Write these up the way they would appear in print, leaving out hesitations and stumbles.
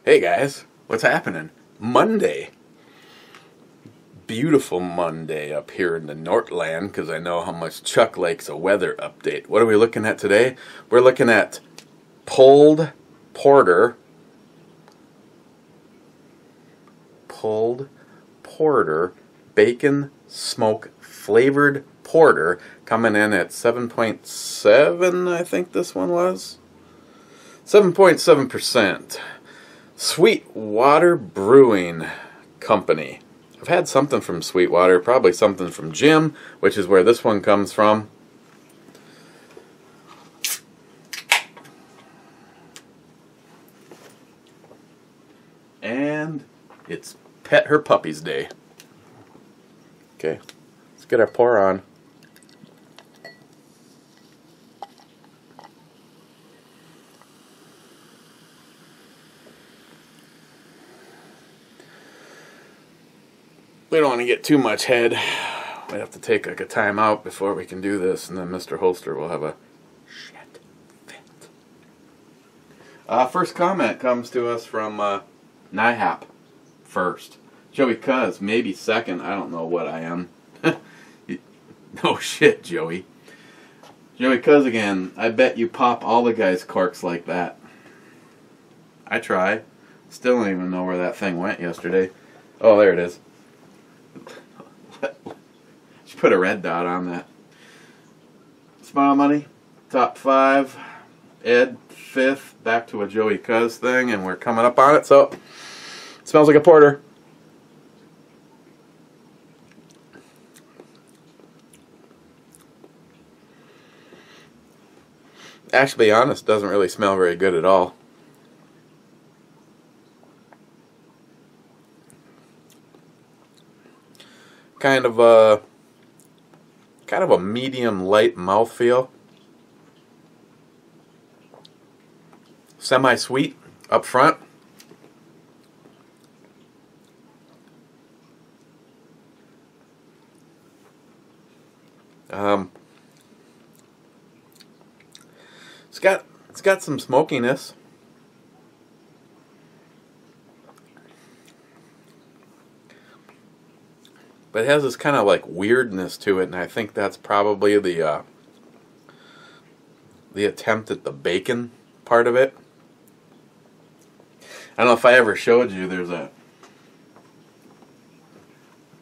Hey guys, what's happening? Monday. Beautiful Monday up here in the Northland, because I know how much Chuck likes a weather update. What are we looking at today? We're looking at pulled porter. Pulled porter bacon smoke flavored porter, coming in at 7.7, I think this one was. 7.7%. Sweetwater Brewing Company. I've had something from Sweetwater, probably something from Jim, which is where this one comes from. And it's Pet Her Puppy's Day. Okay, let's get our pour on. We don't want to get too much head. We have to take like a time out before we can do this, and then Mr. Holster will have a shit fit. First comment comes to us from Nyhap first. Joey Cuz, maybe second. I don't know what I am. No shit, Joey. Joey Cuz again. I bet you pop all the guys' corks like that. I try. Still don't even know where that thing went yesterday. Oh, there it is. Just put a red dot on that. Smile Money, top 5. Ed, 5th. Back to a Joey Cuz thing, and we're coming up on it. So, it smells like a porter. Actually, to be honest, doesn't really smell very good at all. Kind of a medium light mouthfeel. Semi-sweet up front. It's got some smokiness. But it has this kind of like weirdness to it, and I think that's probably the attempt at the bacon part of it. I don't know if I ever showed you, there's a,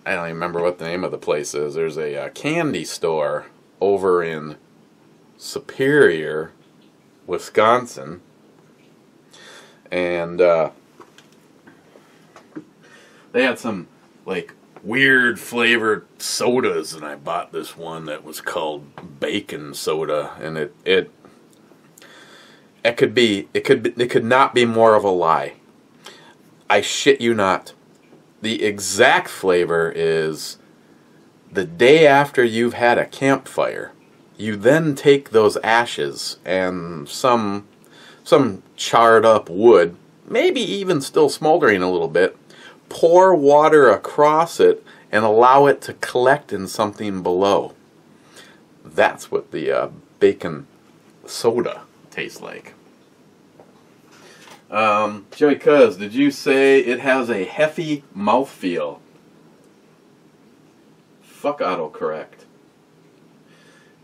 I don't even remember what the name of the place is. There's a candy store over in Superior, Wisconsin, and they had some like weird flavored sodas, and I bought this one that was called bacon soda, and it could not be more of a lie. I shit you not. The exact flavor is the day after you've had a campfire. You then take those ashes and some charred up wood, maybe even still smoldering a little bit, pour water across it and allow it to collect in something below. That's what the bacon soda tastes like. Joey Cuz, did you say it has a heffy mouthfeel? Fuck autocorrect.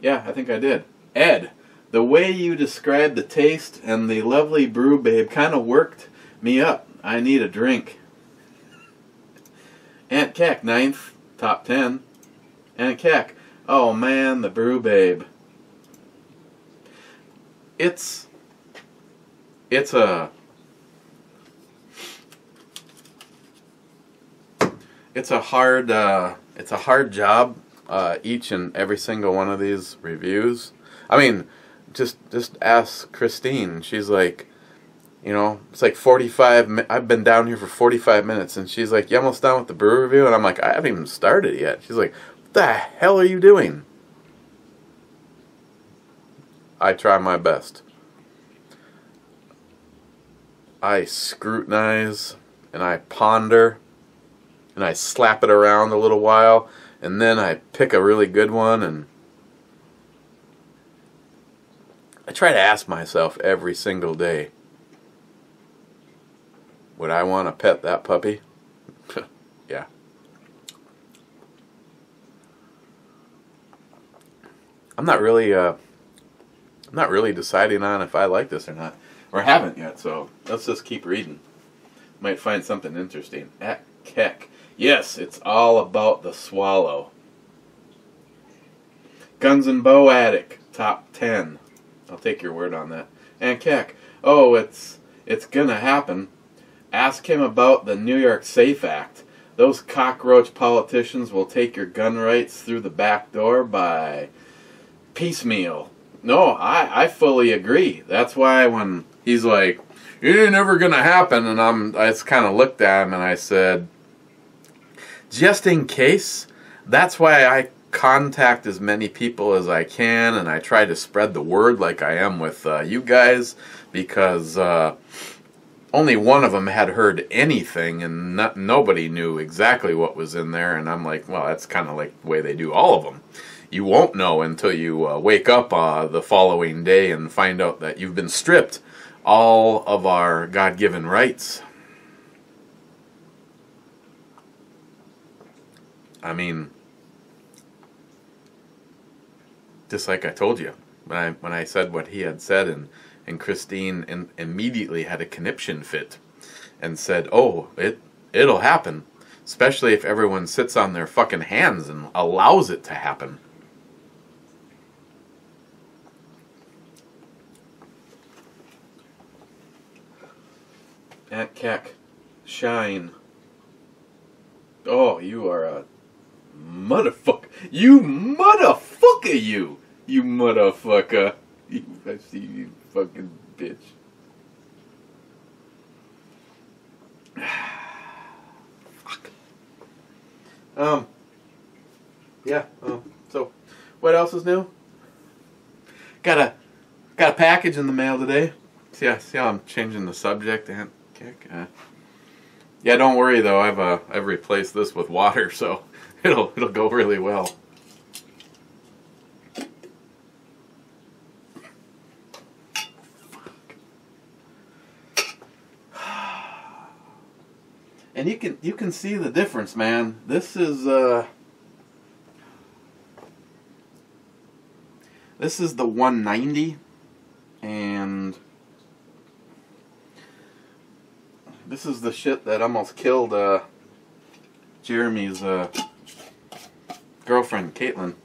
Yeah, I think I did. Ed, the way you described the taste and the lovely brew babe kind of worked me up. I need a drink. Aunt Keck, 9th, top 10. Aunt Keck, oh man, the brew babe. It's a hard job, each and every single one of these reviews. I mean, just ask Christine. She's like, you know, it's like 45. I've been down here for 45 minutes, and she's like, "You almost done with the brew review?" And I'm like, "I haven't even started yet." She's like, "What the hell are you doing?" I try my best. I scrutinize and I ponder and I slap it around a little while, and then I pick a really good one, and I try to ask myself every single day, Would I want to pet that puppy? Yeah. I'm not really deciding on if I like this or not, or haven't yet. So let's just keep reading. Might find something interesting. At Keck. Yes, it's all about the swallow. Guns and Bow Addict, top 10. I'll take your word on that. And Keck. Oh, it's gonna happen. Ask him about the New York SAFE Act. Those cockroach politicians will take your gun rights through the back door by piecemeal. No, I fully agree. That's why when he's like, it ain't never gonna happen, and I just kind of looked at him and I said, just in case, that's why I contact as many people as I can, and I try to spread the word like I am with you guys, because only one of them had heard anything, and nobody knew exactly what was in there, and I'm like, well, that's kind of like the way they do all of them. You won't know until you wake up the following day and find out that you've been stripped all of our God-given rights. I mean, just like I told you, when I said what he had said, and Christine immediately had a conniption fit and said, oh, it'll happen, especially if everyone sits on their fucking hands and allows it to happen. At Keck, Shine. Oh, you are a motherfucker. You motherfucker, you. You motherfucker. I see you fucking bitch. Fuck. Yeah, so, what else is new? Got a package in the mail today. See how I'm changing the subject? Yeah, don't worry though. I've replaced this with water, so it'll go really well. And you can see the difference, man. This is the 190, and this is the shit that almost killed Jeremy's girlfriend, Caitlin.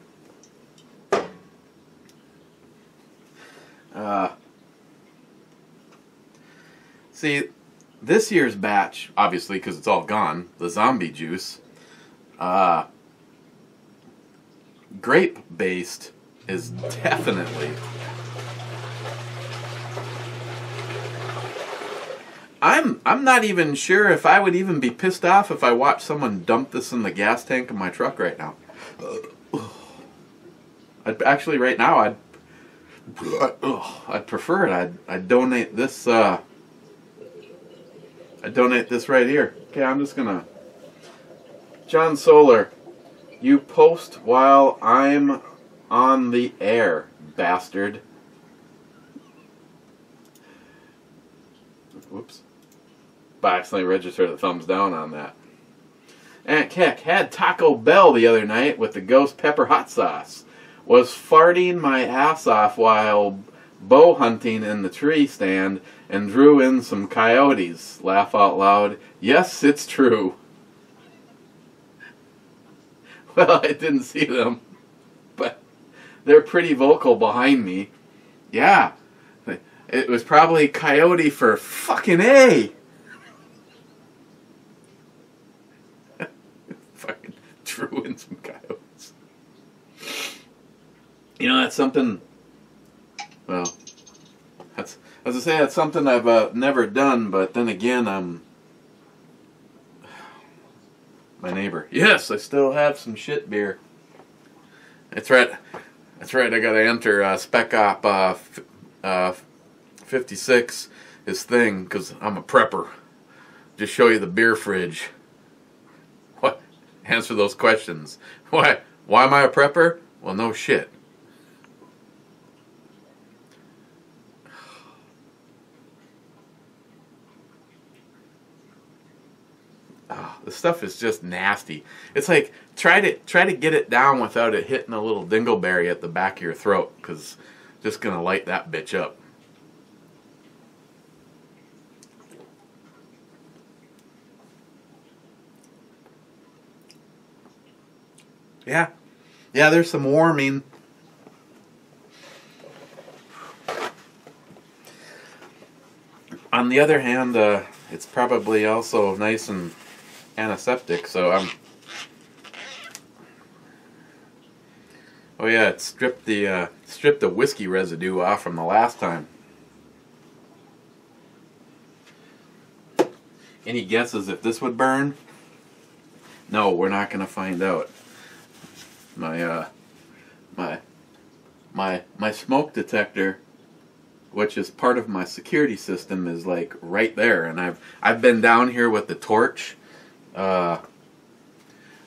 See, this year's batch, obviously, because it's all gone, the zombie juice, grape-based, is definitely... I'm not even sure if I would even be pissed off if I watched someone dump this in the gas tank of my truck right now. Actually, right now, I'd prefer it. I'd donate this. I'd donate this right here. Okay, I'm just gonna. John Solar, you post while I'm on the air, bastard. Whoops. I accidentally registered a thumbs down on that. Aunt Keck had Taco Bell the other night with the ghost pepper hot sauce. Was farting my ass off while bow hunting in the tree stand and drew in some coyotes. Laugh out loud. Yes, it's true. Well, I didn't see them, but they're pretty vocal behind me. Yeah, it was probably coyote for fucking A. Fucking drew in some coyotes. You know, that's something, well, that's, as I say, that's something I've never done, but then again, my neighbor. Yes, I still have some shit beer. That's right, I gotta enter Spec Op 56, his thing, because I'm a prepper. Just show you the beer fridge. What? Answer those questions. Why am I a prepper? Well, no shit. the stuff is just nasty. It's like try to get it down without it hitting a little dingleberry at the back of your throat, because just gonna light that bitch up. Yeah, there's some warming. On the other hand, it's probably also nice and antiseptic, so I'm... Oh yeah, it stripped the whiskey residue off from the last time. Any guesses if this would burn? No, we're not gonna find out. My smoke detector, which is part of my security system, is like right there, and I've been down here with the torch. I'm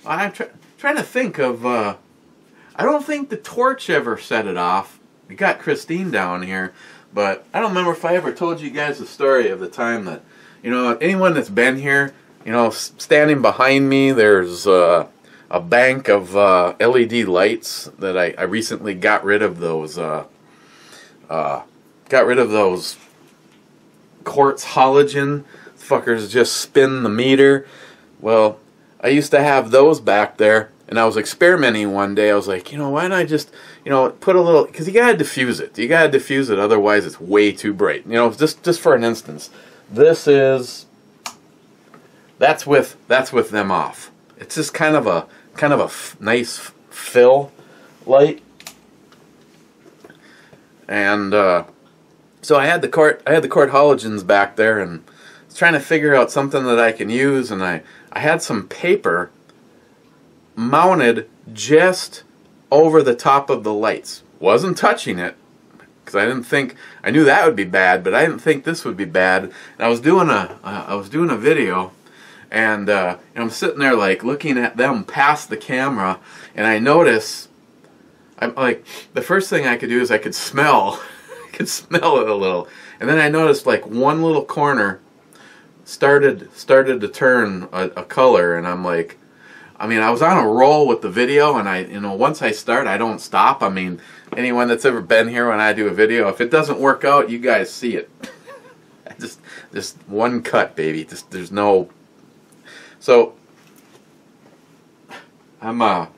trying to think of. I don't think the torch ever set it off. We got Christine down here, but I don't remember if I ever told you guys the story of the time that, you know, anyone that's been here, you know, standing behind me, there's a bank of LED lights that I recently got rid of those. Got rid of those quartz halogen fuckers, just spin the meter. Well, I used to have those back there, and I was experimenting one day. I was like, you know, why don't I just, you know, put a little, because you gotta diffuse it. You gotta diffuse it, otherwise it's way too bright. You know, just for an instance, this is, that's with them off. It's just kind of a nice fill light, and so I had the quart halogens back there, and I was trying to figure out something that I can use, and I had some paper mounted just over the top of the lights. Wasn't touching it, because I knew that would be bad, but I didn't think this would be bad. And I was doing a video, and I'm sitting there like looking at them past the camera, and I notice, I'm like, the first thing I could do is I could smell. Could smell it a little, and then I noticed like one little corner started to turn a color, and I'm like, I mean, I was on a roll with the video, and you know, once I start, I don't stop. I mean, anyone that's ever been here when I do a video, if it doesn't work out, you guys see it. just one cut, baby. There's no. So I'm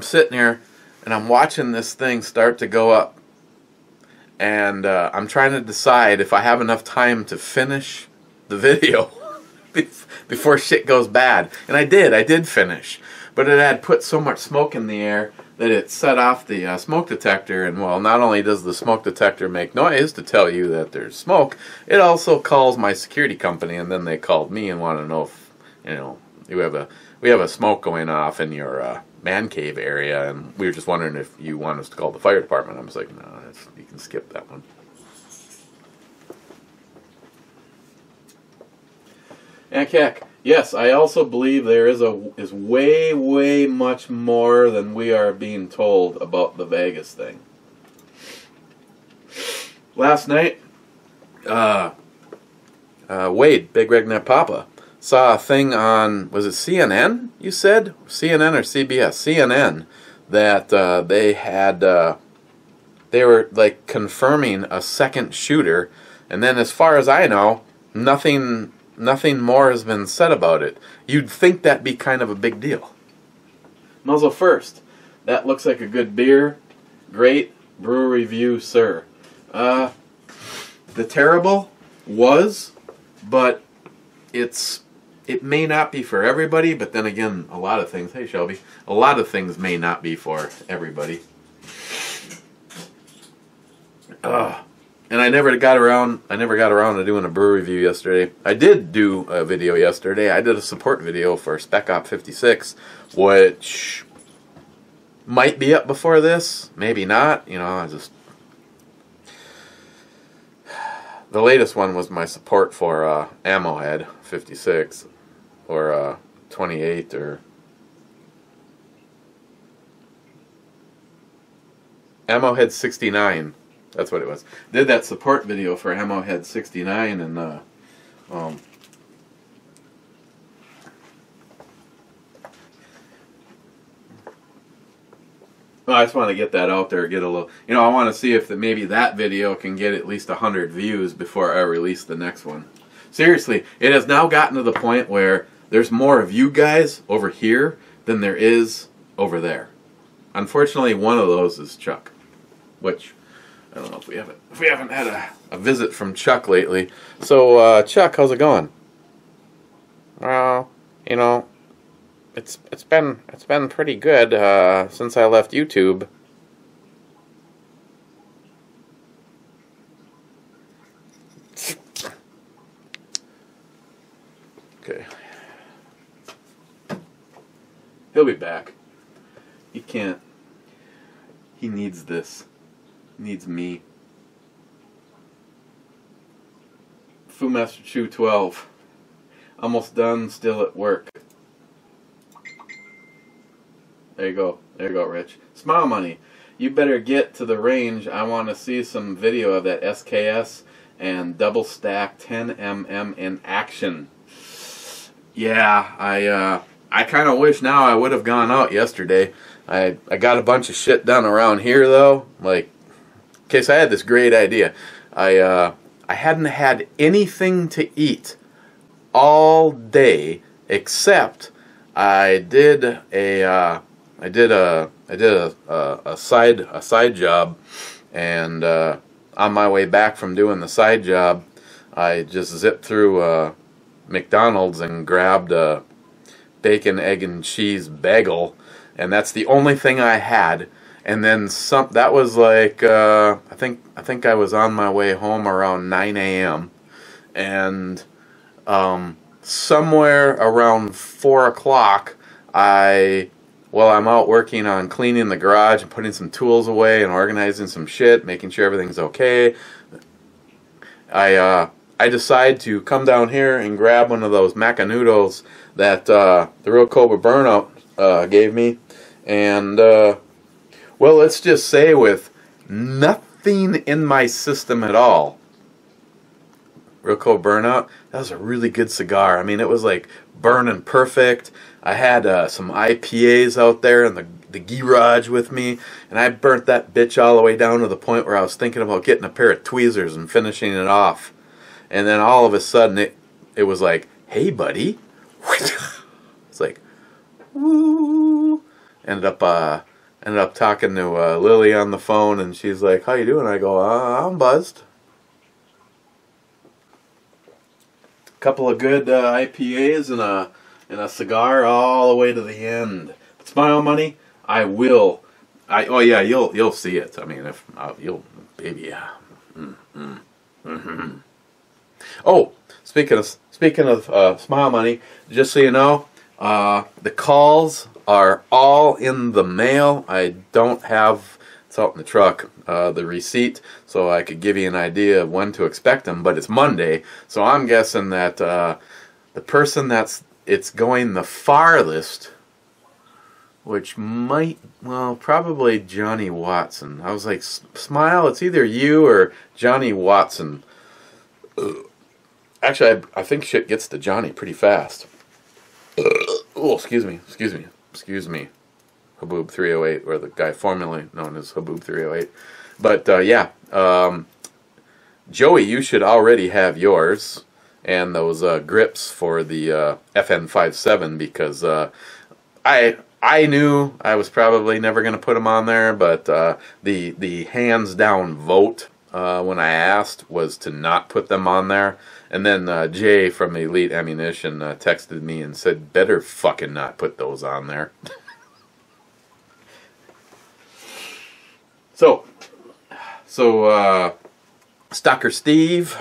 sitting here, and I'm watching this thing start to go up, and I'm trying to decide if I have enough time to finish the video before shit goes bad. And I did finish, but it had put so much smoke in the air that it set off the smoke detector. And well, not only does the smoke detector make noise to tell you that there's smoke, it also calls my security company, and then they called me and want to know if, you know, we have a smoke going off in your man cave area, and we were just wondering if you want us to call the fire department. I was like, no, you can skip that one. And Keck, yes, I also believe there is way much more than we are being told about the Vegas thing. Last night, Wade, Big Redneck Papa, saw a thing on, was it CNN, you said? CNN or CBS? CNN, that they were like confirming a second shooter, and then as far as I know, nothing more has been said about it. You'd think that'd be kind of a big deal. Muzzle first. That looks like a good beer. Great brew review, sir. The terrible was, but it may not be for everybody, but then again, a lot of things, hey Shelby, a lot of things may not be for everybody. And I never got around to doing a brew review yesterday. I did do a video yesterday. I did a support video for Spec Op 56, which might be up before this, maybe not. You know, the latest one was my support for Ammo Head 56 or 28 or Ammo Head 69. That's what it was. Did that support video for Ammo Head 69, and Well, I just want to get that out there, get a little, you know, I want to see if maybe that video can get at least 100 views before I release the next one. Seriously, it has now gotten to the point where there's more of you guys over here than there is over there. Unfortunately, one of those is Chuck, which I don't know if we haven't had a visit from Chuck lately. So, Chuck, how's it going? Well, you know, it's been pretty good since I left YouTube. Okay. He'll be back. He can't. He needs this. He needs me. Foodmaster Chew 12. Almost done, still at work. There you go. There you go, Rich. Smile Money. You better get to the range. I want to see some video of that SKS and double stack 10mm in action. Yeah, I kind of wish now I would have gone out yesterday. I got a bunch of shit done around here though. Like, in case I had this great idea. I hadn't had anything to eat all day except I did a side job, and on my way back from doing the side job, I just zipped through McDonald's and grabbed a bacon, egg, and cheese bagel, and that's the only thing I had. And then some. That was like I think I was on my way home around 9 a.m. and somewhere around 4 o'clock, I'm out working on cleaning the garage and putting some tools away and organizing some shit, making sure everything's okay. I decide to come down here and grab one of those macanudos that the Real Cobra Burnout gave me, and well, let's just say with nothing in my system at all. Real Cobra Burnout, that was a really good cigar. I mean, it was like burning perfect. I had some IPAs out there in the garage with me, and I burnt that bitch all the way down to the point where I was thinking about getting a pair of tweezers and finishing it off. And then all of a sudden, it was like, hey, buddy. It's like, woo. Ended up talking to Lily on the phone, and she's like, how you doing? I go, I'm buzzed. Couple of good IPAs and a cigar all the way to the end. But Smile Money, I will. Oh yeah, you'll see it. I mean, if you'll, baby, yeah. Oh, speaking of Smile Money, just so you know, the calls are all in the mail. I don't have, it's out in the truck, the receipt, so I could give you an idea of when to expect them, but it's Monday, so I'm guessing that the person it's going the farthest, which might, well, probably Johnny Watson. I was like, Smile, it's either you or Johnny Watson. Actually, I think shit gets to Johnny pretty fast. Oh, excuse me. Haboob 308, or the guy formerly known as Haboob 308. But yeah, Joey, you should already have yours and those grips for the FN57, because I knew I was probably never going to put them on there, but the hands down vote when I asked was to not put them on there. And then Jay from Elite Ammunition texted me and said, better fucking not put those on there. So Stalker Steve,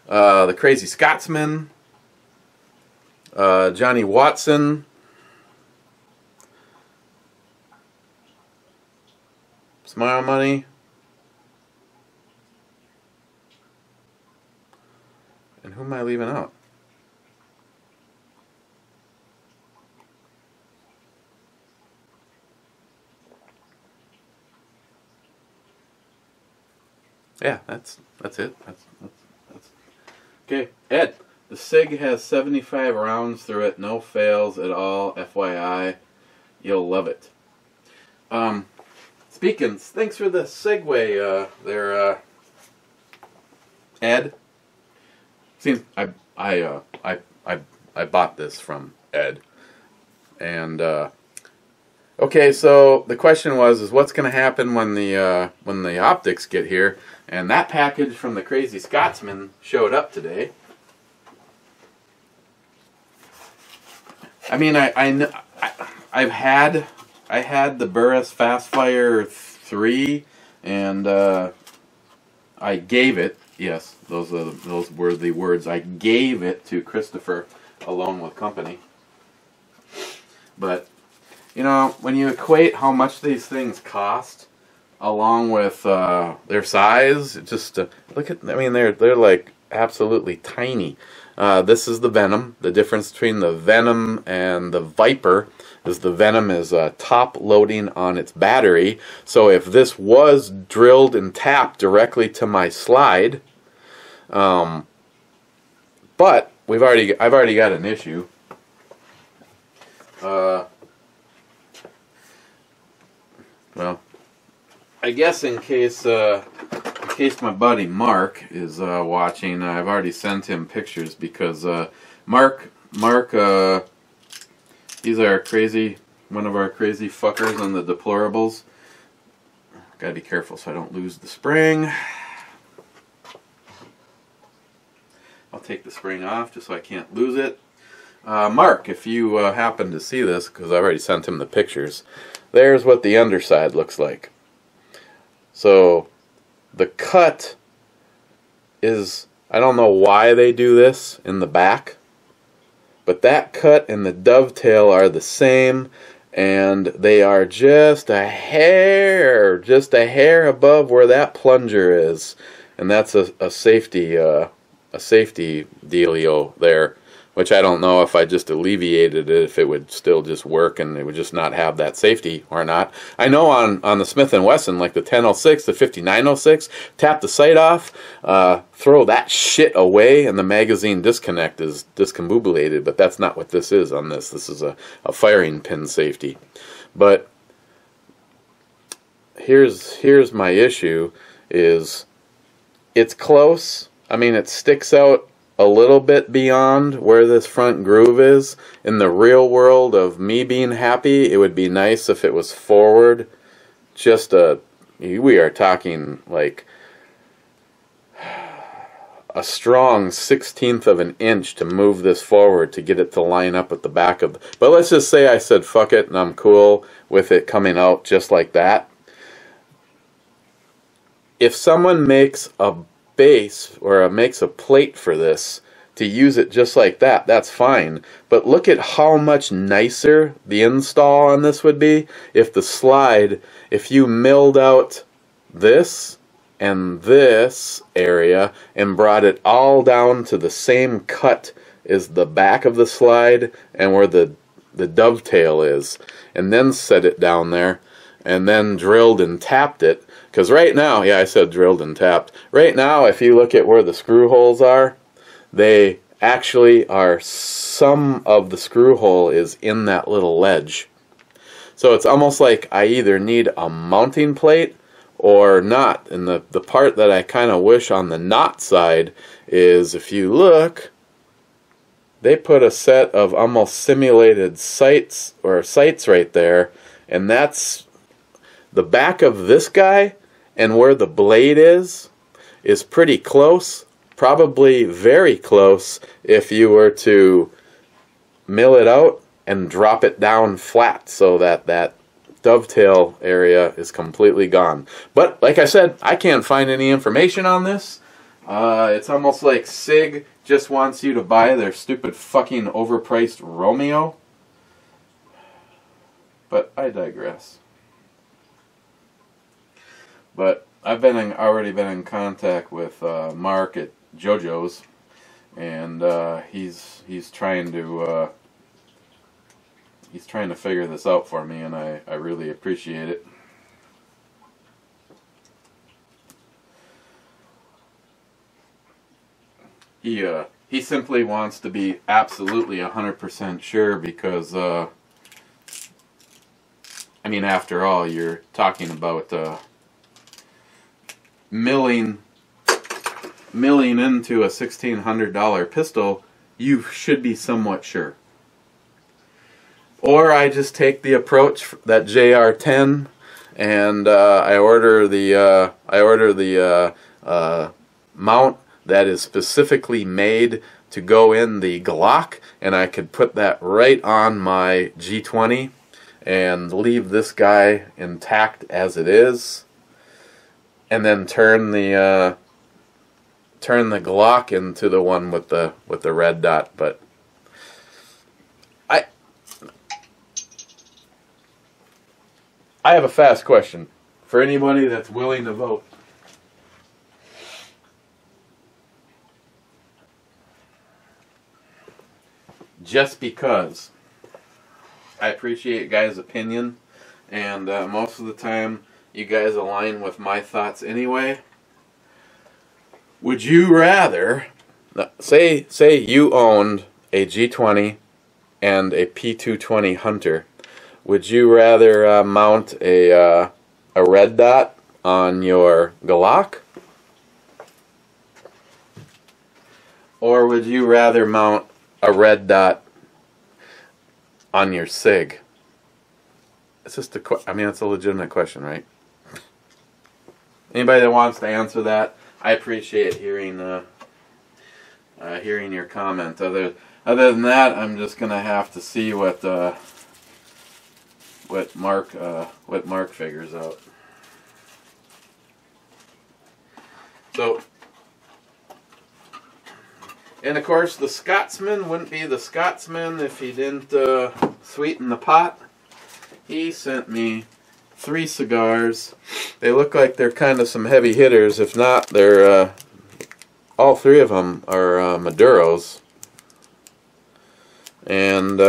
the Crazy Scotsman, Johnny Watson, Smile Money, and who am I leaving out? Yeah, that's it. That's okay. Ed, the SIG has 75 rounds through it, no fails at all. FYI, you'll love it. Speaking, thanks for the segue there, Ed. Seems I bought this from Ed, and okay. So the question is what's going to happen when the optics get here? And that package from the Crazy Scotsman showed up today. I mean, I had the Burris Fastfire 3, and I gave it. Yes, those were the words. I gave it to Christopher alone with company. But you know, when you equate how much these things cost, along with their size, just look at. I mean, they're like absolutely tiny. This is the Venom. The difference between the Venom and the Viper is the Venom is top loading on its battery. So if this was drilled and tapped directly to my slide, but I've already got an issue. Well, I guess in case my buddy Mark is watching, I've already sent him pictures because Mark, he's one of our crazy fuckers on the deplorables. Gotta be careful so I don't lose the spring. I'll take the spring off just so I can't lose it. Mark, if you happen to see this, because I've already sent him the pictures, there's what the underside looks like. So the cut is, I don't know why they do this in the back, but that cut and the dovetail are the same, and they are just a hair above where that plunger is, and that's a safety dealio there, which I don't know if I just alleviated it, if it would still just work and it would just not have that safety or not. I know on the Smith & Wesson, like the 1006, the 5906, tap the sight off, throw that shit away, and the magazine disconnect is discombobulated, but that's not what this is on this. This is a firing pin safety. But here's my issue, is it's close. I mean, it sticks out a little bit beyond where this front groove is. In the real world of me being happy, it would be nice if it was forward. We are talking like a strong 1/16 of an inch to move this forward to get it to line up with the back of. But let's just say I said fuck it and I'm cool with it coming out just like that. If someone makes a base or makes a plate for this to use it just like that, that's fine. But look at how much nicer the install on this would be if the slide, if you milled out this and this area and brought it all down to the same cut as the back of the slide and where the dovetail is, and then set it down there and then drilled and tapped it. Because right now, yeah, I said drilled and tapped. Right now, if you look at where the screw holes are, they actually are, some of the screw hole is in that little ledge. So it's almost like I either need a mounting plate or not. And the part that I kind of wish on the not side is, if you look, they put a set of almost simulated sights right there, and that's the back of this guy, and where the blade is pretty close, probably very close if you were to mill it out and drop it down flat so that that dovetail area is completely gone. But like I said, I can't find any information on this. It's almost like SIG just wants you to buy their stupid fucking overpriced Romeo. But I digress. But I've already been in contact with Mark at JoJo's, and he's trying to figure this out for me, and I really appreciate it. He simply wants to be absolutely 100% sure, because I I mean, after all, you're talking about milling into a $1,600 pistol. You should be somewhat sure. Or I just take the approach that JR10, and I order the mount that is specifically made to go in the Glock, and I could put that right on my G20 and leave this guy intact as it is, and then turn the Glock into the one with the red dot. But I have a fast question for anybody that's willing to vote. Just because I appreciate you guys' opinion, and most of the time you guys align with my thoughts anyway. Would you rather, say you owned a G20 and a P220 Hunter, would you rather mount a red dot on your Glock, or would you rather mount a red dot on your SIG? It's just I mean, it's a legitimate question, right? Anybody that wants to answer that, I appreciate hearing your comment. Other than that, I'm just gonna have to see what Mark figures out. So, and of course, the Scotsman wouldn't be the Scotsman if he didn't sweeten the pot. He sent me 3 cigars. They look like they're kind of some heavy hitters. If not, they're all 3 of them are Maduros. And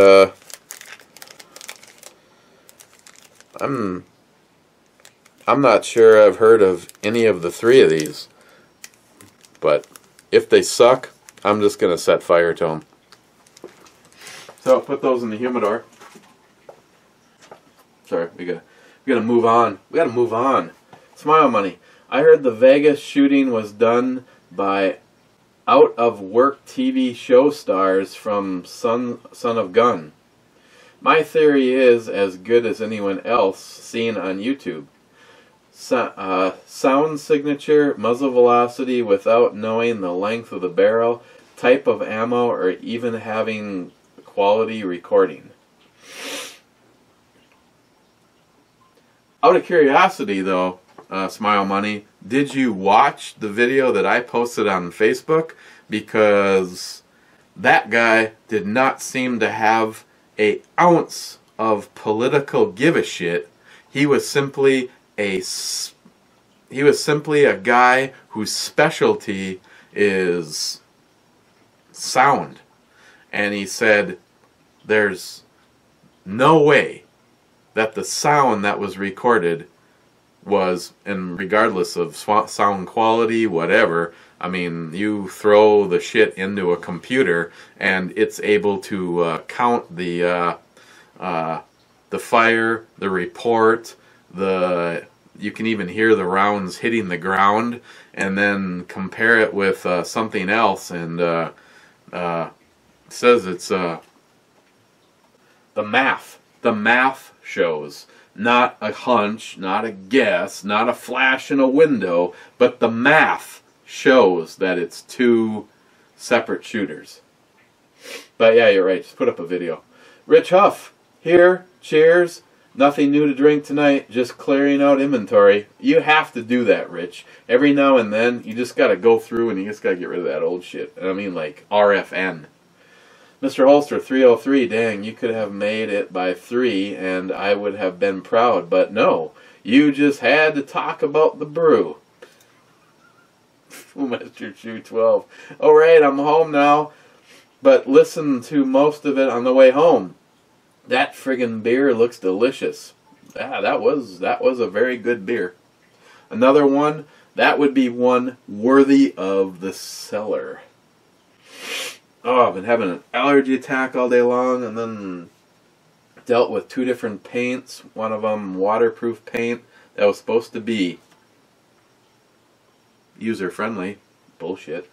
I'm not sure I've heard of any of the 3 of these. But if they suck, I'm just going to set fire to them. So I'll put those in the humidor. Sorry, we gotta move on. We gotta move on. Smile money. I heard the Vegas shooting was done by out-of-work TV show stars from Son of Gun. My theory is as good as anyone else seen on YouTube. Sound signature, muzzle velocity without knowing the length of the barrel, type of ammo, or even having quality recording. Out of curiosity, though, Smile Money, did you watch the video that I posted on Facebook? Because that guy did not seem to have an ounce of political give a shit. He was simply a guy whose specialty is sound. And he said, there's no way that the sound that was recorded was, and regardless of sound quality, whatever, I mean, you throw the shit into a computer and it's able to count the fire, the report, you can even hear the rounds hitting the ground, and then compare it with something else, and says it's the math. The math shows, not a hunch, not a guess, not a flash in a window, but the math shows that it's 2 separate shooters. But yeah, you're right. Just put up a video. Rich Huff here. Cheers. Nothing new to drink tonight. Just clearing out inventory. You have to do that, Rich. Every now and then, you just got to go through and you just got to get rid of that old shit. I mean, like RFN. Mr. Holster 303, dang, you could have made it by 3 and I would have been proud, but no, you just had to talk about the brew. Mr. Shoe 12. Alright, I'm home now, but listen to most of it on the way home. That friggin' beer looks delicious. Ah, that was a very good beer. Another one, that would be one worthy of the cellar. Oh, I've been having an allergy attack all day long, and then dealt with 2 different paints. One of them waterproof paint that was supposed to be user-friendly. Bullshit.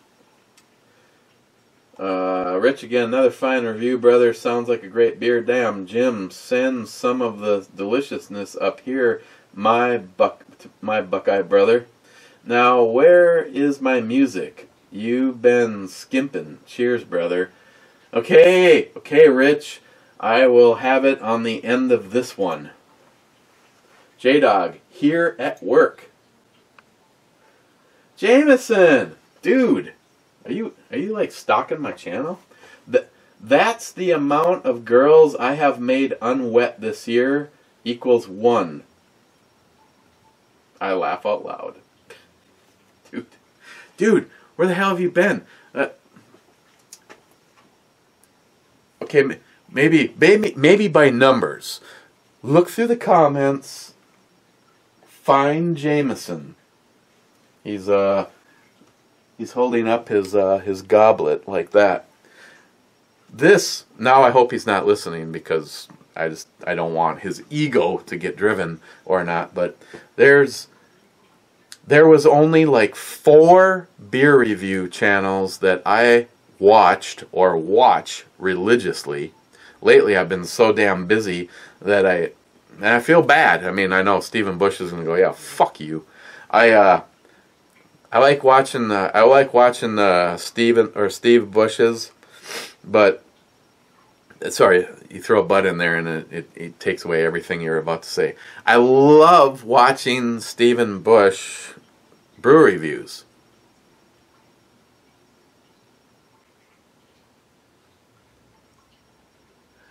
Rich again, another fine review, brother. Sounds like a great beer. Damn, Jim, send some of the deliciousness up here, my Buckeye brother. Now, where is my music? You've been skimping. Cheers, brother. Okay, Rich. I will have it on the end of this one. J-Dog, here at work. Jameson, dude, are you like stalking my channel? That's the amount of girls I have made unwet this year equals 1. I laugh out loud. Dude, where the hell have you been? Okay, maybe by numbers. Look through the comments. Find Jameson. He's holding up his goblet like that. This, now I hope he's not listening, because I don't want his ego to get driven or not, but there was only like 4 beer review channels that I watched or watch religiously. Lately I've been so damn busy that I feel bad. I mean, I know Stephen Bush is gonna go, yeah, fuck you. I like watching Steve Bush's, but sorry, you throw a butt in there and it takes away everything you're about to say. I love watching Stephen Bush brew reviews.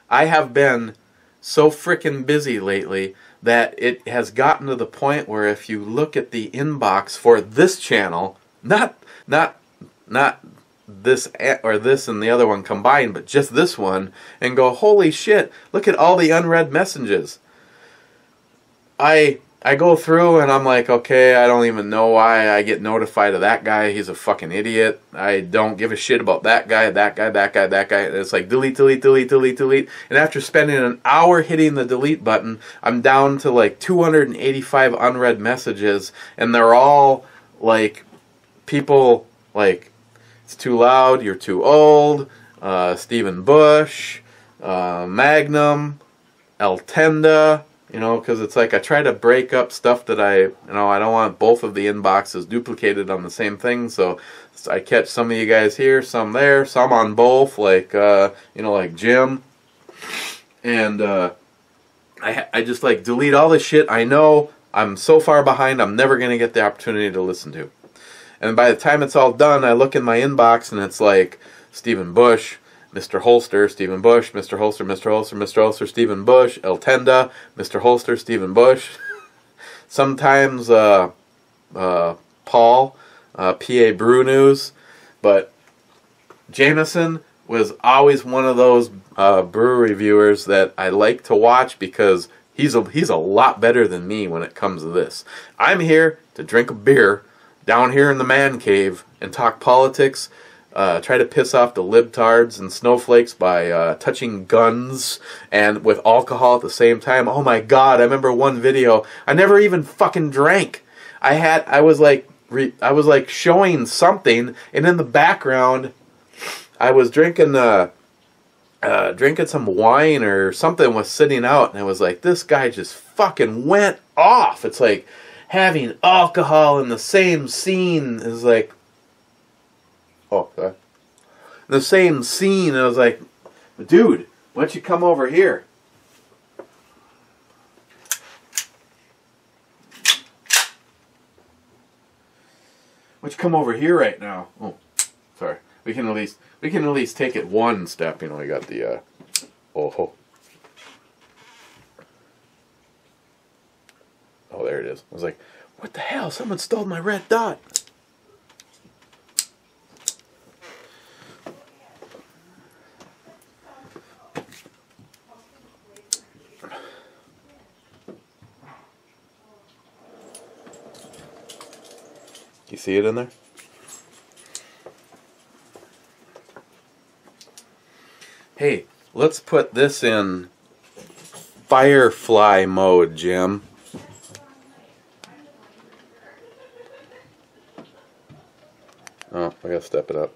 I have been so frickin' busy lately that it has gotten to the point where if you look at the inbox for this channel, not this or this and the other one combined, but just this one, and go, holy shit, look at all the unread messages. I go through and I'm like, okay, I don't even know why I get notified of that guy. He's a fucking idiot. I don't give a shit about that guy, that guy, that guy, that guy. And it's like delete, delete, delete, delete, delete. And after spending an hour hitting the delete button, I'm down to like 285 unread messages, and they're all like people like, it's too loud, you're too old, Stephen Bush, Magnum, El Tenda. You know, because it's like I try to break up stuff that I don't want both of the inboxes duplicated on the same thing. So I catch some of you guys here, some there, some on both, like, like Jim. And I just like delete all this shit I know I'm so far behind I'm never going to get the opportunity to listen to. And by the time it's all done, I look in my inbox and it's like Stephen Bush, Mr. Holster, Stephen Bush, Mr. Holster, Mr. Holster, Mr. Holster, Stephen Bush, El Tenda, Mr. Holster, Stephen Bush. Sometimes Paul, PA Brew News. But Jameson was always one of those brew reviewers that I like to watch because he's a lot better than me when it comes to this. I'm here to drink a beer down here in the man cave and talk politics. Try to piss off the libtards and snowflakes by touching guns and with alcohol at the same time. Oh my god, I remember one video. I never even fucking drank. I was like showing something, and in the background I was drinking some wine or something was sitting out, and I was like, this guy just fucking went off. It's like having alcohol in the same scene is like, oh, sorry. The same scene, I was like, dude, why don't you come over here? Why don't you come over here right now? Oh, sorry. We can at least take it one step. You know, we got the oh, there it is. I was like, what the hell? Someone stole my red dot. You see it in there? Hey, let's put this in Firefly mode, Jim. Oh, I gotta step it up.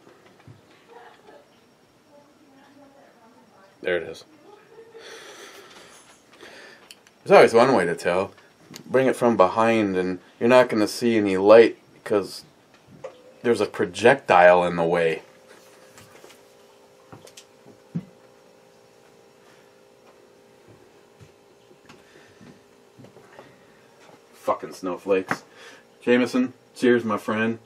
There it is. There's always one way to tell. Bring it from behind and you're not gonna see any light because there's a projectile in the way. Fucking snowflakes. Jameson, cheers, my friend.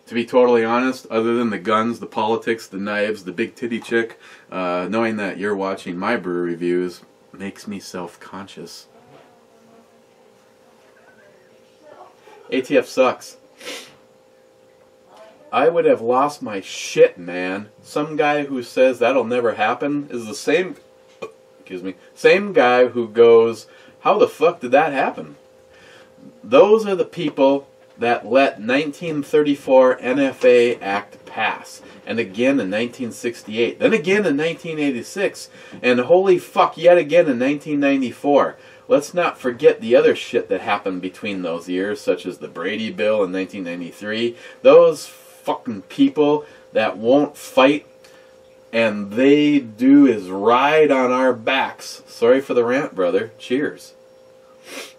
To be totally honest, other than the guns, the politics, the knives, the big titty chick, knowing that you're watching my brew reviews makes me self-conscious. ATF sucks. I would have lost my shit, man. Some guy who says that'll never happen is the same, same guy who goes, how the fuck did that happen? Those are the people that let 1934 NFA Act pass, and again in 1968, then again in 1986, and holy fuck, yet again in 1994. Let's not forget the other shit that happened between those years, such as the Brady Bill in 1993. Those fucking people that won't fight, and they do is ride on our backs. Sorry for the rant, brother. Cheers.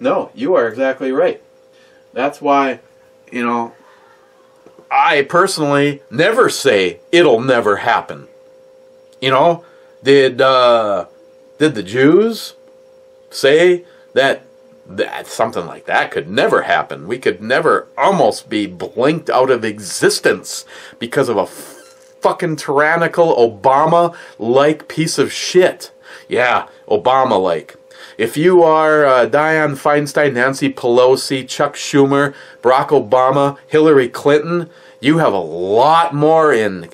No, you are exactly right. That's why, you know, I personally never say it'll never happen. You know, did the Jews say that something like that could never happen? We could never almost be blinked out of existence because of a fucking tyrannical Obama-like piece of shit. Yeah, Obama-like. If you are Dianne Feinstein, Nancy Pelosi, Chuck Schumer, Barack Obama, Hillary Clinton, you have a lot more in.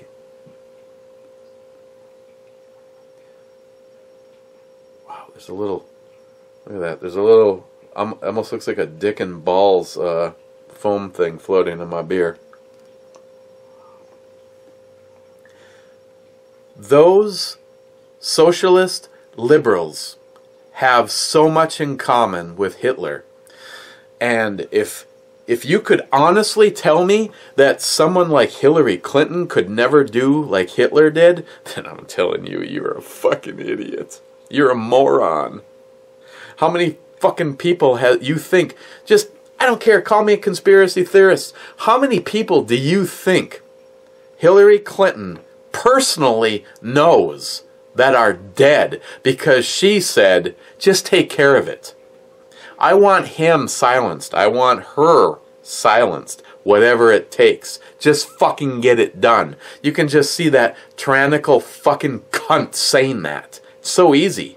Wow, there's a little, look at that, there's a little, almost looks like a dick and balls foam thing floating in my beer. Those socialist liberals have so much in common with Hitler. And if you could honestly tell me that someone like Hillary Clinton could never do like Hitler did, then I'm telling you, you're a fucking idiot. You're a moron. How many fucking people you think, just, I don't care, call me a conspiracy theorist. How many people do you think Hillary Clinton personally knows that are dead because she said, just take care of it? I want him silenced. I want her silenced. Whatever it takes. Just fucking get it done. You can just see that tyrannical fucking cunt saying that. It's so easy.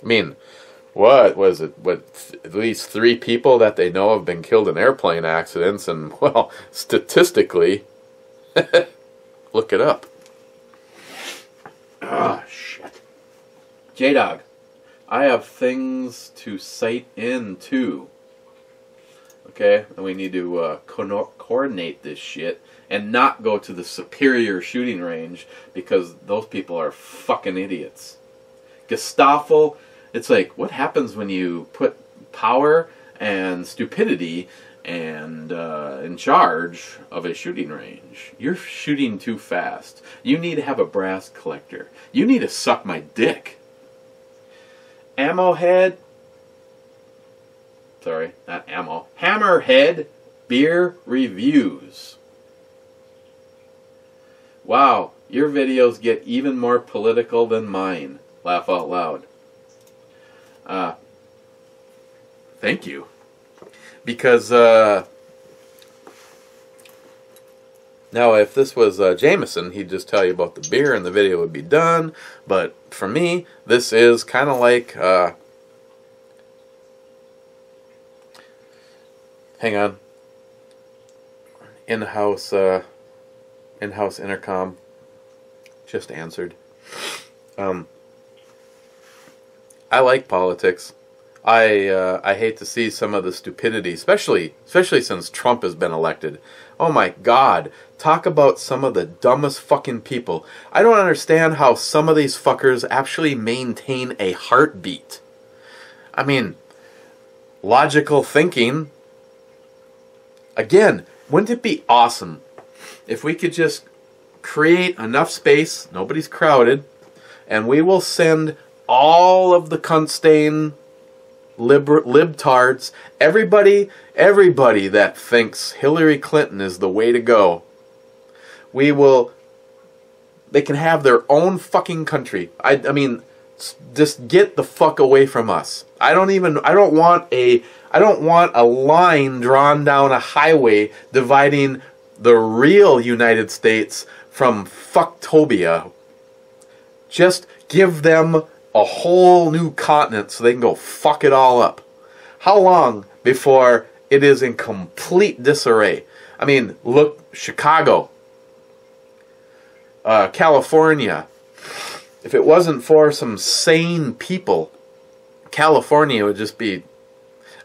I mean, what was it? At least 3 people that they know have been killed in airplane accidents, and, well, statistically, look it up. Ah, shit. J-Dog, I have things to sight into. Okay? And we need to coordinate this shit and not go to the Superior shooting range because those people are fucking idiots. Gestapo, it's like, what happens when you put power and stupidity and in charge of a shooting range? You're shooting too fast. You need to have a brass collector. You need to suck my dick. Ammo head. Sorry, not ammo. Hammerhead Beer Reviews. Wow, your videos get even more political than mine. Laugh out loud. Thank you. Because, now if this was Jameson, he'd just tell you about the beer and the video would be done. But for me, this is kind of like, hang on, in-house intercom just answered. I like politics. I hate to see some of the stupidity, especially since Trump has been elected. Oh my God, talk about some of the dumbest fucking people. I don't understand how some of these fuckers actually maintain a heartbeat. I mean, logical thinking. Again, wouldn't it be awesome if we could just create enough space, nobody's crowded, and we will send all of the cunt-stain libtards, everybody that thinks Hillary Clinton is the way to go. They can have their own fucking country. I mean, just get the fuck away from us. I don't want a line drawn down a highway dividing the real United States from fucktopia. Just give them a whole new continent so they can go fuck it all up. How long before it is in complete disarray? I mean, look, Chicago, California. If it wasn't for some sane people, California would just be...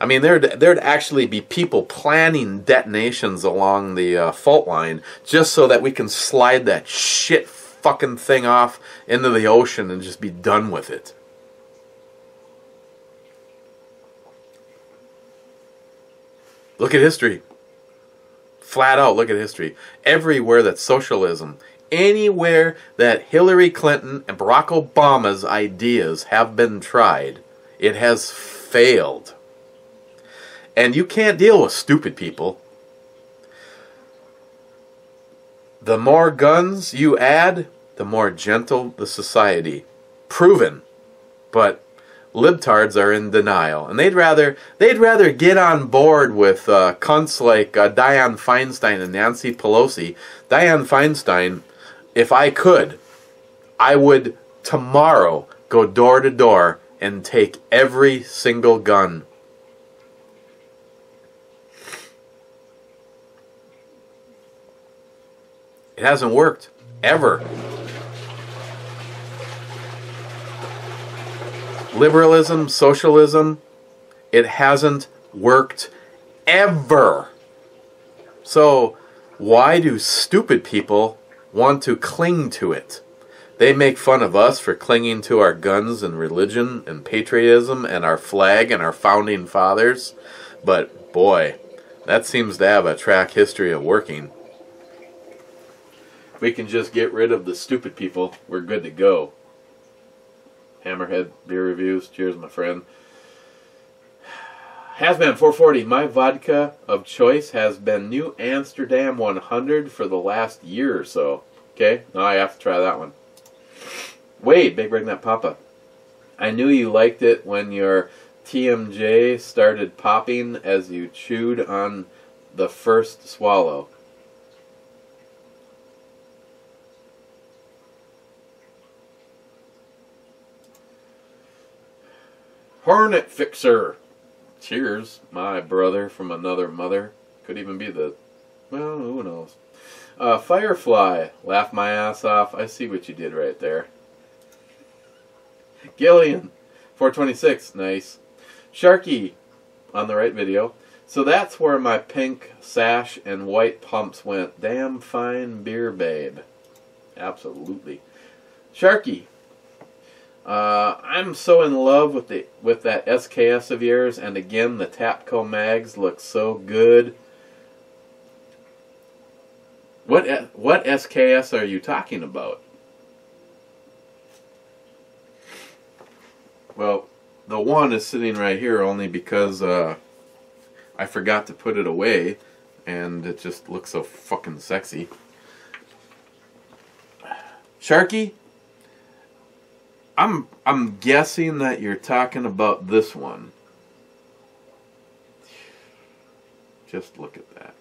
I mean, there'd actually be people planning detonations along the fault line just so that we can slide that shit fucking thing off into the ocean and just be done with it. Look at history. Flat out, look at history. Everywhere that socialism, anywhere that Hillary Clinton and Barack Obama's ideas have been tried, it has failed. And you can't deal with stupid people. The more guns you add, the more gentle the society. Proven. But libtards are in denial. And they'd rather get on board with cunts like Dianne Feinstein and Nancy Pelosi. Dianne Feinstein, if I could, I would tomorrow go door to door and take every single gun. It hasn't worked. Ever. Liberalism, socialism, it hasn't worked ever. So, why do stupid people want to cling to it? They make fun of us for clinging to our guns and religion and patriotism and our flag and our founding fathers. But, boy, that seems to have a track history of working. We can just get rid of the stupid people, we're good to go. Hammerhead Beer Reviews. Cheers, my friend. Hasman 440. My vodka of choice has been New Amsterdam 100 for the last year or so. Okay, now I have to try that one. Wade, Big Red Nut Papa. I knew you liked it when your TMJ started popping as you chewed on the first swallow. Hornet Fixer. Cheers, my brother from another mother. Could even be the... well, who knows. Firefly. Laugh my ass off. I see what you did right there. Gillian. 426. Nice. Sharky. On the right video. So that's where my pink sash and white pumps went. Damn fine beer, babe. Absolutely. Sharky. I'm so in love with that SKS of yours, and again the Tapco mags look so good. What SKS are you talking about? Well, the one is sitting right here only because I forgot to put it away, and it just looks so fucking sexy. Sharky? I'm guessing that you're talking about this one. Just look at that.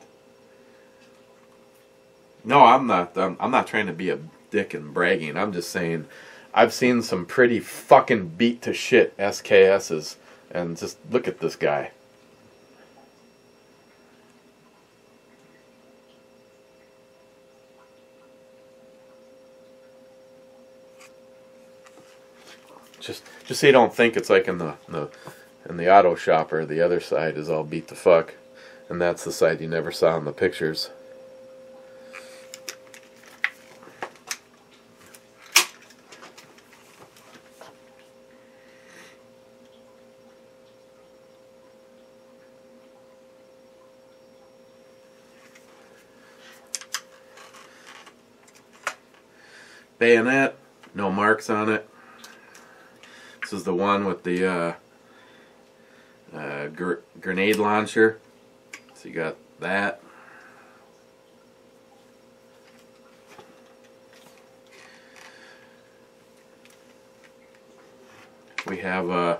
No, I'm not trying to be a dick and bragging. I'm just saying I've seen some pretty fucking beat to shit SKSs, and just look at this guy. Just so you don't think it's like in the And the auto shopper, the other side, is all beat the fuck. And that's the side you never saw in the pictures. Bayonet, no marks on it. This is the one with the grenade launcher. So you got that. We have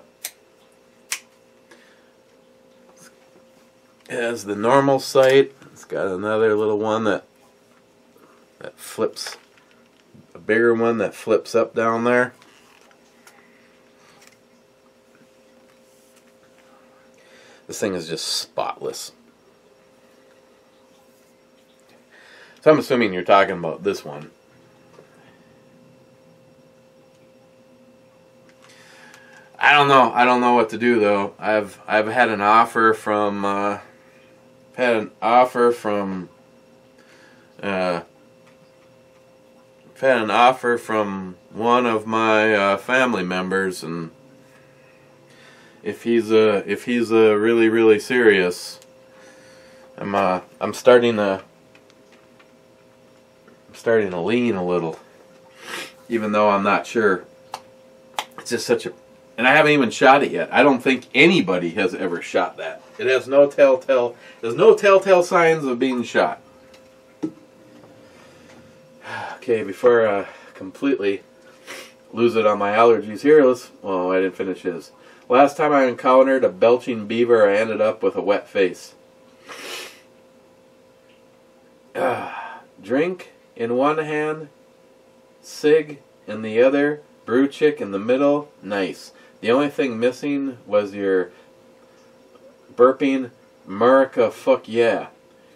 as the normal sight. It's got another little one that flips. A bigger one that flips up down there. This thing is just spotless. So I'm assuming you're talking about this one. I don't know. I don't know what to do though. I've had an offer from one of my family members, and if he's really serious, I'm starting to lean a little, even though I'm not sure. It's just such a, and I haven't even shot it yet. I don't think anybody has ever shot that. It has no telltale. There's no telltale signs of being shot. Okay, before I completely lose it on my allergies here, I didn't finish his. Last time I encountered a belching beaver, I ended up with a wet face. Drink in one hand, cig in the other, brew chick in the middle, nice. The only thing missing was your burping, America fuck yeah.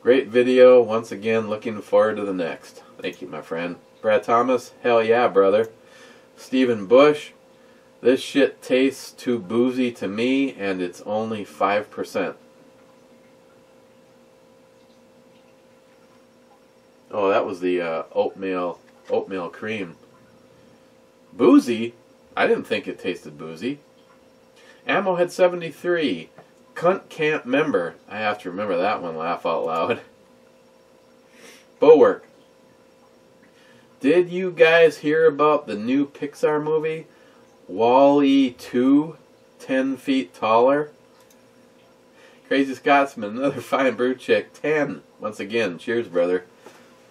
Great video, once again, looking forward to the next. Thank you, my friend. Brad Thomas, hell yeah, brother. Stephen Bush, this shit tastes too boozy to me, and it's only 5%. Oh, that was the oatmeal cream. Boozy? I didn't think it tasted boozy. Ammohead 73, Cunt Camp member. I have to remember that one, laugh out loud. Bulwark. Did you guys hear about the new Pixar movie? Wall-E 2, 10 feet taller? Crazy Scotsman, another fine brew chick, 10. Once again, cheers, brother.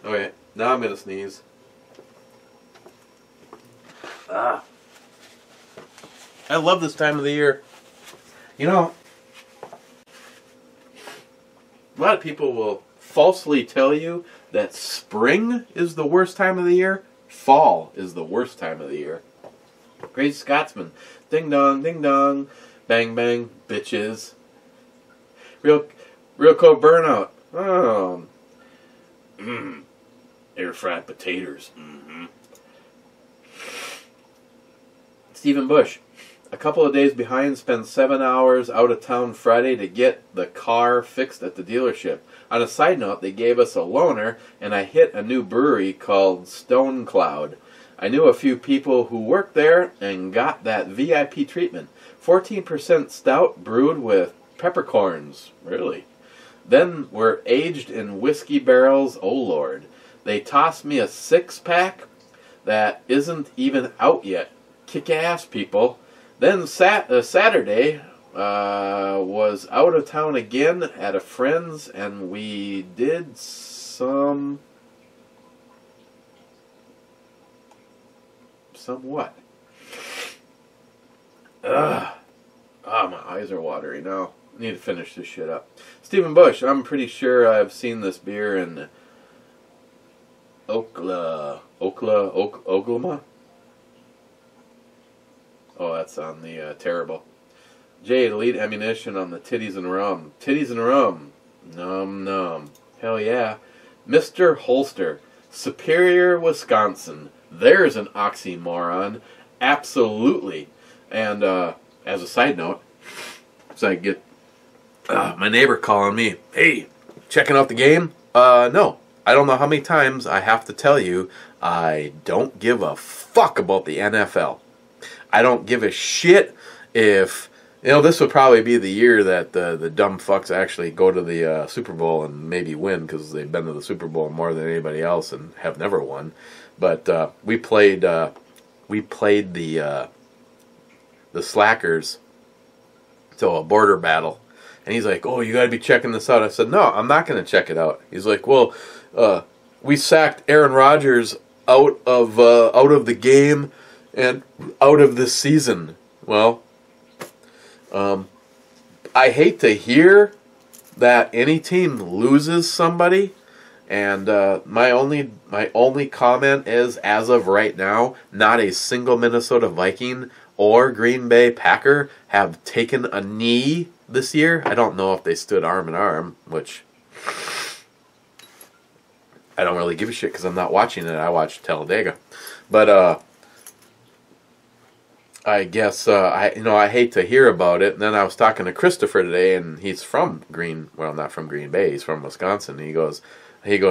Okay, now I'm going to sneeze. I love this time of the year. You know, a lot of people will falsely tell you that spring is the worst time of the year. Fall is the worst time of the year. Crazy Scotsman. Ding dong, bang bang, bitches. Real code burnout. Oh. Air fried potatoes. Stephen Bush. A couple of days behind, spent 7 hours out of town Friday to get the car fixed at the dealership. On a side note, they gave us a loaner, and I hit a new brewery called Stone Cloud. I knew a few people who worked there and got that VIP treatment. 14% stout brewed with peppercorns. Really? Then were aged in whiskey barrels. Oh, Lord. They tossed me a 6-pack that isn't even out yet. Kick-ass, people. Then Saturday was out of town again at a friend's, and we did some what? My eyes are watery now. I need to finish this shit up. Stephen Bush, I'm pretty sure I've seen this beer in Oklahoma. Oh, that's on the terrible. Jade, Elite Ammunition on the titties and rum. Titties and rum. Nom nom. Hell yeah. Mr. Holster. Superior, Wisconsin. There's an oxymoron. Absolutely. And as a side note, So I get my neighbor calling me, hey, checking out the game? No. I don't know how many times I have to tell you I don't give a fuck about the NFL. I don't give a shit if, this would probably be the year that the dumb fucks actually go to the Super Bowl and maybe win because they've been to the Super Bowl more than anybody else and have never won. But we played the Slackers to a border battle. And he's like, oh, you got to be checking this out. I said, no, I'm not going to check it out. He's like, well, we sacked Aaron Rodgers out of the game and out of this season. Well, I hate to hear that any team loses somebody. And my only comment is, as of right now, not a single Minnesota Viking or Green Bay Packer have taken a knee this year. I don't know if they stood arm in arm, which I don't really give a shit because I'm not watching it. I watch Talladega. But I guess I hate to hear about it. And then I was talking to Christopher today, and he's from not from Green Bay. He's from Wisconsin. And he goes, did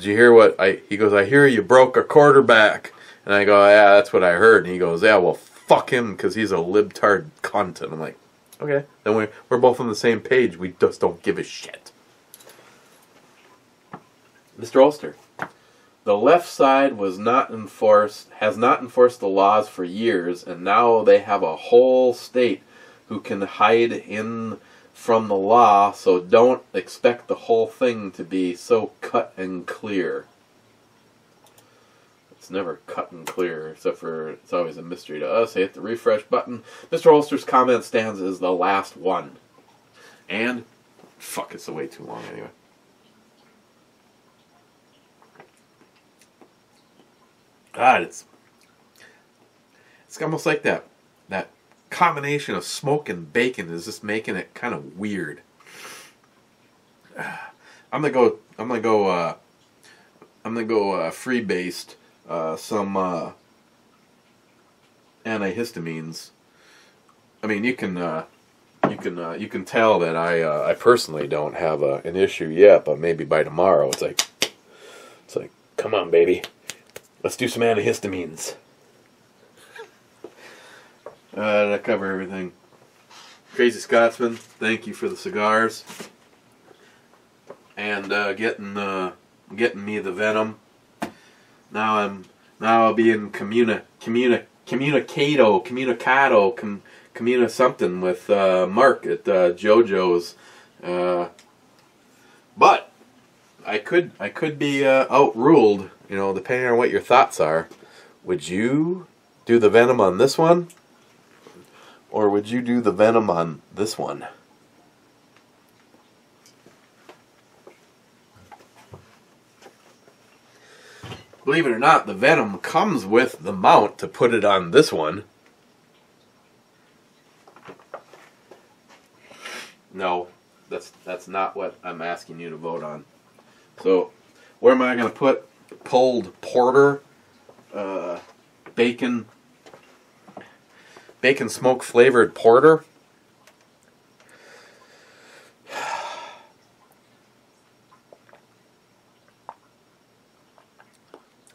you hear what I hear you broke a quarterback. And I go, yeah, that's what I heard. And he goes, yeah, well, fuck him because he's a libtard cunt. And I'm like, okay, then we're both on the same page. We just don't give a shit. Mr. Ulster, the left side has not enforced the laws for years, and now they have a whole state who can hide in from the law, so don't expect the whole thing to be so cut and clear. It's never cut and clear, except for it's always a mystery to us. Hit the refresh button. Mr. Ulster's comment stands as the last one. And, fuck, it's way too long anyway. God, it's almost like that combination of smoke and bacon is just making it kind of weird. I'm gonna go free-based some antihistamines. I mean, you can tell that I personally don't have an issue yet, but maybe by tomorrow it's like come on, baby, let's do some antihistamines. Did I cover everything? Crazy Scotsman, thank you for the cigars and getting me the venom. Now I'll be in communa something with Mark at JoJo's. But I could be outruled, depending on what your thoughts are. Would you do the venom on this one? Or would you do the venom on this one? Believe it or not, the venom comes with the mount to put it on this one. No, that's not what I'm asking you to vote on. So, where am I going to put pulled porter, bacon smoke flavored porter?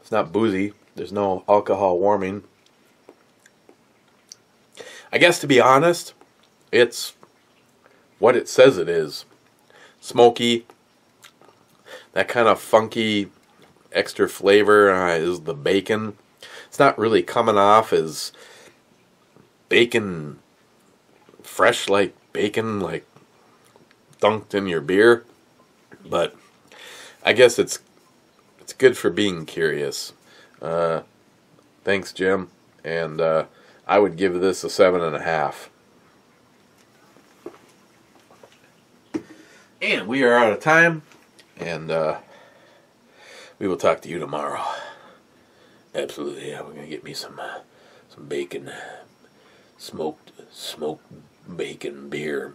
It's not boozy. There's no alcohol warming. I guess, to be honest, it's what it says it is. Smoky. That kind of funky extra flavor is the bacon. It's not really coming off as bacon, fresh like bacon, like dunked in your beer. But I guess it's good for being curious. Thanks, Jim. And I would give this a 7.5. And we are out of time. And we will talk to you tomorrow. Absolutely, yeah. We're gonna get me some bacon, smoked bacon beer.